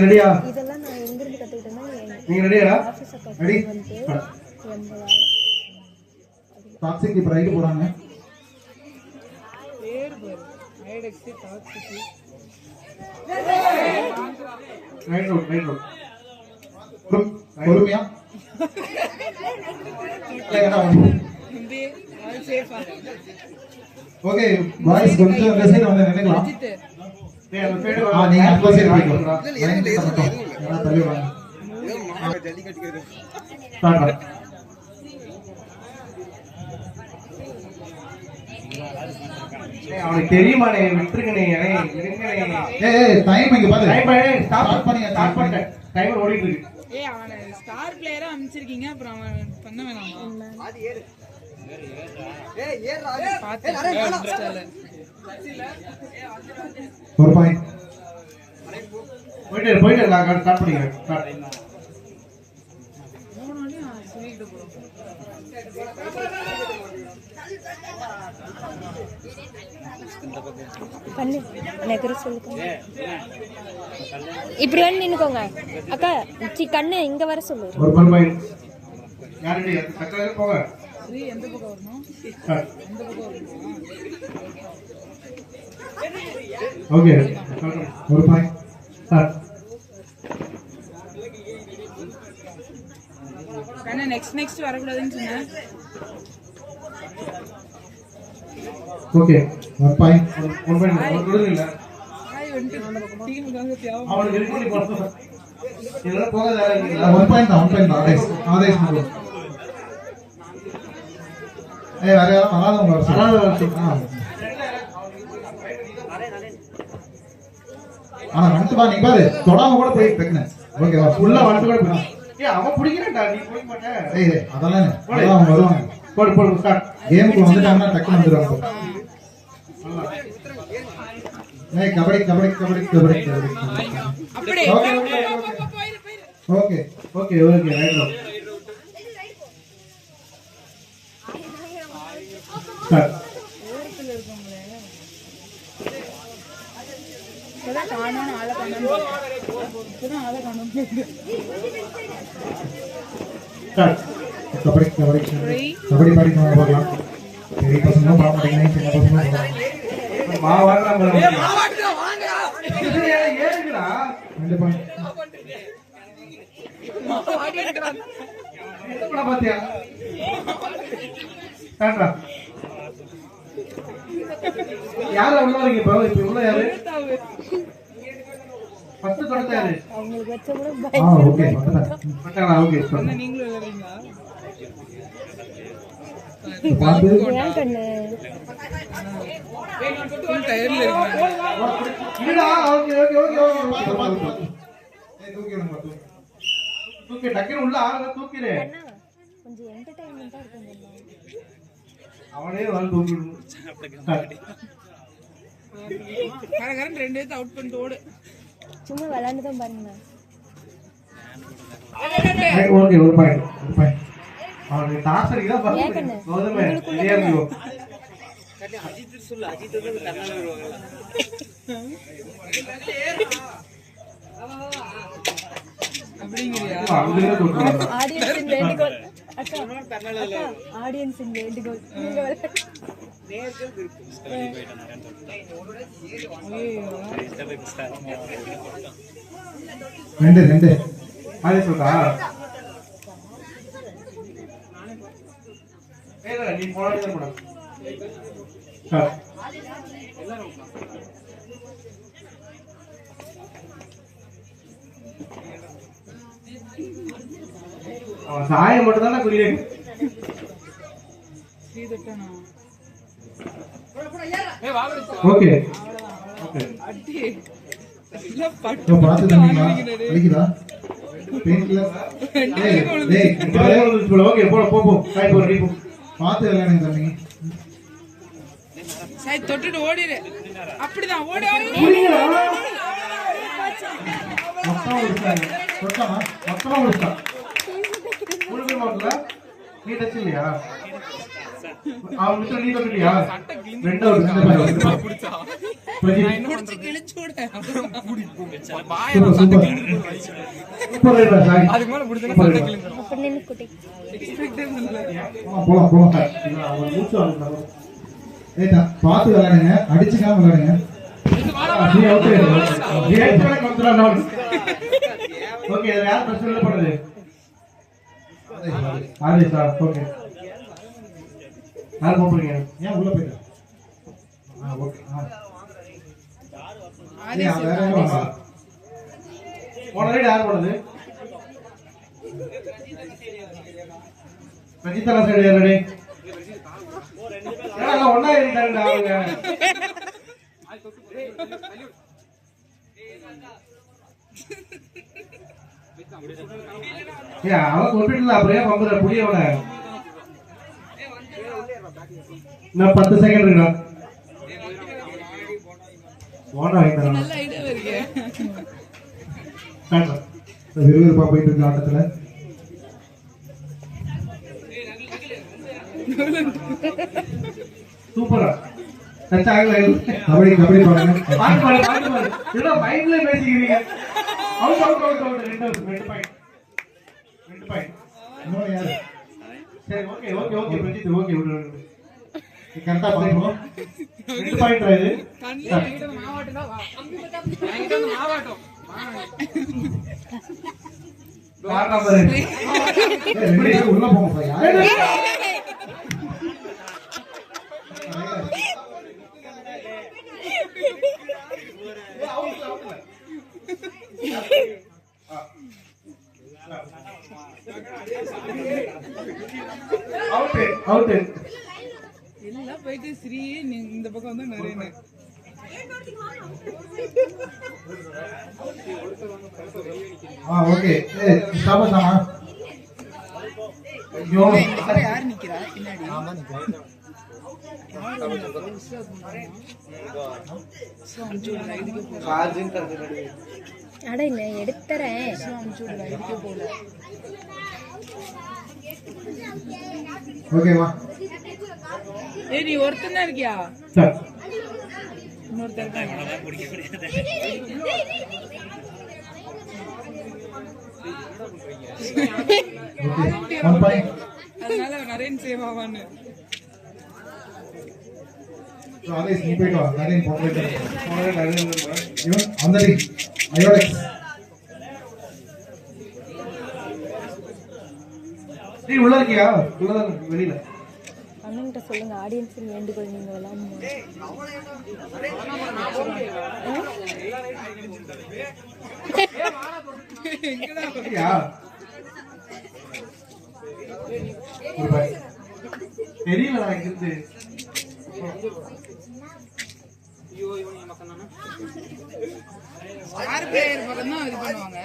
ரெடியா? இதெல்லாம் நான் எங்க இருந்து கத்துக்கிட்டேன்னா நீங்க ரெடியாடா? ரெடி. டாக்ஸிக் இப்ப ரைட் போறாங்க. பேர் பேர் ஐடெக்ஸ் டாக்ஸிக். Right road. பொறுமையா. இந்த ஆல் சேஃபா. ஓகே பாய்ஸ் கொஞ்சம் அந்த சைடு வந்து நின்னுக்கலாம். டேய் அந்த சைடு நீங்க அந்த சைடு போய்க்கோங்க. இல்ல தள்ளி வாங்க. ஜல்லி கட்டிக்கிறது. ஸ்டார்ட். அவனுக்கு தெரியுமானே விட்டுருக்கனே ஏய் டைம் இங்க பாரு. டைம் ஸ்டார்ட் பண்ணிட்டேன். டைமர் ஓடிட்டு இருக்கு. ஏய் அவன ஸ்டார் பிளேயரா அனுப்பிச்சிருக்கீங்க அப்புறம் அவன் பண்ண வேணாமா? அது ஏறு. ஏய் ஏறு பாத்து. ஒரு பாயிண்ட். போயிட்டு நான் ஸ்டார்ட் பண்ணிக்கிறேன். ஸ்டார்ட். மூணுனே சொல்லிட்டு போறோம். பண்ணு நெகர சொல்லுங்க. இப்படி வந்து நின்னுக்கோங்க அக்கா. கண்ணு இங்க வர சொல்லு. ஒரு பாயிண்ட். யாரடி சக்கரை போங்க. ஸ்ரீ எந்த பக்கம் வரணும்? எந்த பக்கம் வரணும்? ஓகே ஒரு பாயிண்ட். ஸ்டார்ட். கண்ணா நெக்ஸ்ட் வரக்கூடாதுன்னு சொன்னேன். ஓகே ஒரு பாயிண்ட். ஒரு பாயிண்ட் இல்ல. ஹாய் வந்து டீமுக்காக தேவை. அவனுக்கு ரெடி பண்ணி போறோம். இதெல்லாம் போகாத. ஒரு பாயிண்ட் தான். ஆதேஷ் மட்டும். வேற யாரும் வராதவங்க ஆனா வந்துட்டு வா. நீ பாரு தொடாம கூட போய் டக்குனு. ஓகேவா? ஃபுல்லா வந்து கூட போய். அவன் பிடிக்கிறேன்டா நீ போய் மாட்டே. அதெல்லாம் அவங்க வருவாங்க. போடு ஸ்டார்ட். கேமுக்கு வந்துட்டாங்கன்னா டக்குனு வந்துடுவாங்க. கபடி. அப்படியே ஓகே ரைட் ரோ. ஸ்டார்ட். ஊருக்குள்ள இருக்கவங்களே இப்பதான் காணோம் ஆளை காணோம். ஸ்டார்ட். கபடி பாடிக்கணும் பார்க்கலாம். பெரிய பசங்களும் பாட மாட்டேங்கிறேன், சின்ன பசங்களும் ரெண்டு பாயிண்ட். யாரு உள்ள வரீங்க? இப்ப உள்ள யாரு? ஃபர்ஸ்ட் தொடர்ந்து யாரு? அவங்களுக்கு வெச்ச கூட ஓகே பட்டா. ஓகே சொன்ன நீங்களும் வரீங்களா? பாத்து ஏன் கண்ணு ஃபுல் டயர்ல இருக்கீங்க. இல்லடா. ஓகே தூக்கி டக்குனு உள்ள ஆளை தூக்கிடு. அண்ணா கொஞ்சம் என்டர்டெயின்மெண்டா இருக்குங்க. அவனே வந்து தூக்கிடு. கரெக்ட் ரெண்டு பேத்து அவுட் பண்ணிட்டு ஓடு. சும்மா விளையாண்டு தான் பாருங்க. ஓகே ஒரு பாயிண்ட். அவனுக்கு டாஸ்க்கு தான் பாருங்க. கோதமே சரியா இருக்கு. அஜித் சொல்லு. அஜித் வந்து கண்ணால வருவாங்கல. அப்படிங்கறியா? ஆடியன்ஸ் வேண்டுகோள். அக்கா ஆடியன்ஸ் வேண்டுகோள். நீங்க நேர்கள் இருக்கு. ரெண்டு ஆளே சொல்றா. ஏடா நீ போராடி தான் போடா. ஸ்டார்ட். அவன் சாயம் மட்டும் தானே குறியேன். ஸ்ரீ தட்டனா. ஓகே அடி. இல்ல பட்டு பாத்து தண்ணீங்களா அடிக்குதா? பெயிண்ட்ல ஓகே போ காய் போ ரெடி போ. பாத்து விளையாடுங்க தண்ணி. சை தொட்டுட்டு ஓடிரு. அப்படிதான் ஓடி. மொத்தமா முடிச்சா. முழுக்க மாட்டல. நீ டச் இல்லையா? அவன் விட்டு நீ தொட்டுட்டியா? ரெண்டாவது புடிச்சா. முடிச்சு கிழிச்சு விட. சூப்பர் சூப்பர் ரைடா சாரி அப்ப நின்னு குட்டி போலாம் போலாம் அவன் மூச்சு வாங்குறான் ஏய் பார்த்து விளையாடுங்க அடிச்சுக்காம விளையாடுங்க நீ ஓகே ரியாக்ட் பண்ண கவுண்டரா நான் ஓகே இது யார் பிரச்சனை பண்ணுது ஆதே சார் ஓகே யார் போறீங்க ஏன் உள்ள போயிட்டு ஓகே ஆதேஷ் வேற யாரும் போன ரைட் யார் போனது ரஜிதா சைடு யாரடி எல்லாம் ஒண்ணா இருந்தாங்க அவங்க அவன் கொண்டுல அப்படியே பம்புற புரியவன நான் 10 செகண்ட் இருக்கா ஓடா வைக்கிறேன் நல்ல ஐடியா இருக்கு. விறுவிறுப்பா போயிட்டு இருக்க ஆட்டத்துல சூப்பரா டச் ஆகல கபடி கபடி பாருங்க பாட்டு பாடு இதோ மைண்ட்ல பேசிக்கிறீங்க அவுட் அவுட் அவுட் அவுட் ரெண்டு பாயிண்ட் இன்னொரு யாரு சரி okay okay okay Prajith okay விடு கரெக்டா பாருங்க 2 பாயிண்ட் இது கண்ணுல என்கிட்ட மாவாட்டம் தான் வா. என்கிட்ட வந்து மாவாட்டம். யார் நம்பர் ரெண்டு பேரும் உள்ள போங்க யாரு அவுட் அவுட் எல்லாம் போயிட்டு ஸ்ரீ இந்த பக்கம் வந்து நிறைய ஓகே ஏய் சாபாஷாமா ஐயோ யார் நிக்கிறா பின்னாடி? அட இல்ல எடுத்துறேன் ஓகேவா ஏய் நீ ஒருத்தன் தான் இருக்கியா? சார் இன்னொருத்தர் இருக்காங்க. ஓகே 1 பாயிண்ட் அதனால நிறைய சேவ் ஆவான்னு. ஆதேஷ் நீ போயிட்டு வா நிறைய போட்டு இவன் அந்தடி அயோடெக்ஸ் நீ உள்ள இருக்கியா உள்ள வெளியில அண்ணன்கிட்ட சொல்லுங்க ஆடியன்ஸின் வேண்டுகோள் நீங்க விளையாடணும். யா ஒரு பாய் தெரியல எனக்கு இருந்து ஆறு பிளேயர் பக்கம் தான் இது பண்ணுவாங்க.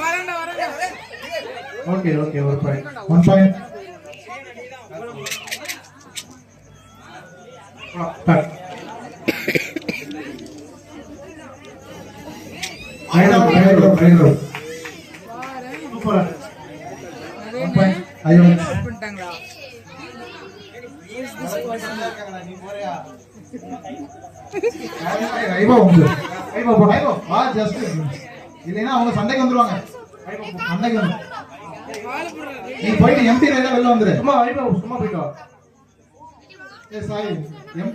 வரேன்டா வரேன்டா. ஓகே ஓகே ஒரு பாய் 1 பாயிண்ட் சூப்பரா நிறைய 1 பாயிண்ட் அயோடெக்ஸ் out பண்ணிட்டாங்களா? ஐபோ வந்து ஐபோ போ ஐபோ வா ஜஸ்ட் இல்லைன்னா அவங்க சண்டைக்கு வந்துருவாங்க சண்டைக்கு வந்து நீ போயிட்டு எம்டி ரைடா வெளில வந்துரு சும்மா வைப்பா சும்மா போயிட்டு வா ஏ சாரி எம்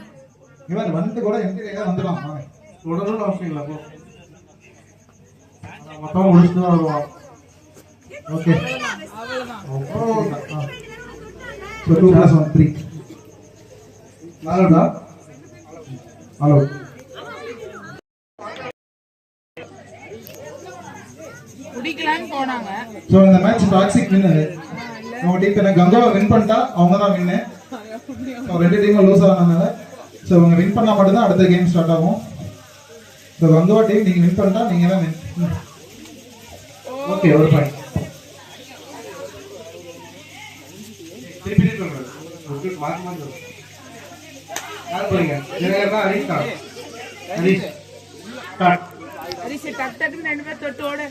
இவன் வந்து கூட எம்டி ரைடா வந்துடலாம் வாங்க தொடரணும் அவசியம் இல்லை அப்போ மொத்தம் முடிச்சுட்டு தான் வருவான் ஓகே அவ்வளவுதான். ஸோ 2 + 1 3 நாலுடா ஹலோ குடிக்கலான்னு போனாங்க. ஸோ இந்த மேட்ச் டாக்ஸிக் வின்னர் அவங்க டீம் என்ன கங்காவை வின் பண்ணிட்டா அவங்க தான் வின்னு ஸோ ரெண்டு டீமும் லூஸ் ஆனதுனால ஸோ அவங்க வின் பண்ணால் மட்டும்தான் அடுத்த கேம் ஸ்டார்ட் ஆகும் ஸோ கங்கோவா டீம் நீங்கள் வின் பண்ணிட்டா நீங்கள் தான் வின் ஓகே ஒரு பாயிண்ட் திருப்பி சொல்றேன் மார்க் மார்க் யார் போறீங்க நீங்க ஹரிஷ் தான் ஹரிஷ் ஸ்டார்ட் அரிசி டக் டக்குன்னு 2 பேர் தொட்டு ஓடு.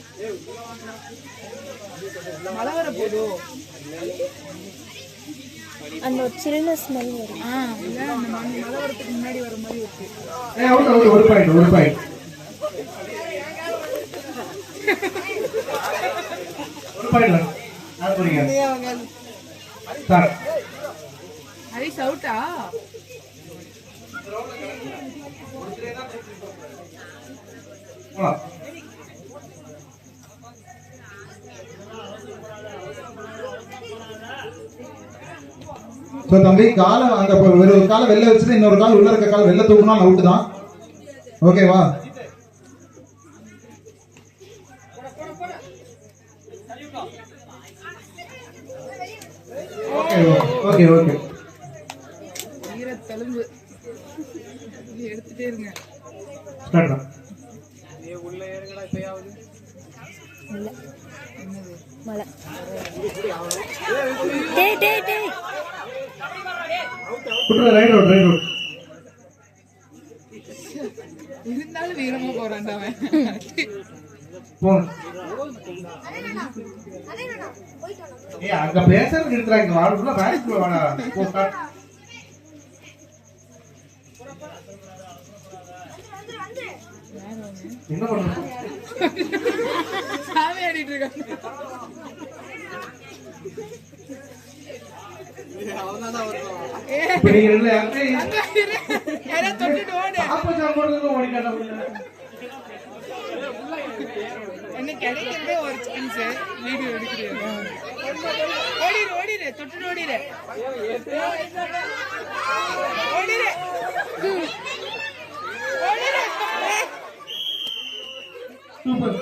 மழை வர போதோ? அந்த ஒரு சில்ல ஸ்மெல் வரும். இல்ல அந்த மழை வரதுக்கு முன்னாடி வர மாதிரி இருக்கு. அவுட் அவுட் ஒரு பாயிண்ட் ஒரு பாயிண்ட் யார் போறீங்க சார் ஹரிஷ் அவுட்டா? போலாம் ஸோ தம்பி காலை அந்த ஒரு காலை வெளில வச்சுட்டு இன்னொரு கால் உள்ள இருக்க கால் வெளில தூக்குனா அவுட் தான். ஓகேவா? ஓகே ஓகே ஓகே ஈர தழும்பு எடுத்துட்டே இருங்க. ஸ்டார்ட் தான் இல்ல மழை. டேய் டேய் டேய் குட்ற ரைட் அவுட் இருந்தாலும் வீரமா போறான்டா அவன். போன் ஏய் அங்க பேசறது எடுத்துறாங்க வாடுக்குள்ள பேட்ச்ல வாடா போ ஸ்டார்ட் என்ன பண்ற சாமி ஆடிட்டு இருக்காங்க. இப்ப நீங்க ரெண்டுல யாரே யாரோ தொட்டுட்டு ஓடு. அப்ப சாப்பிடுறது ஓடிட்டாடா என்ன கிடைக்கிறதே ஒரு சான்ஸ். வீடியோ எடுக்கிறீங்க. ஓடிரு தொட்டுட்டு ஓடிரு. சூப்பர்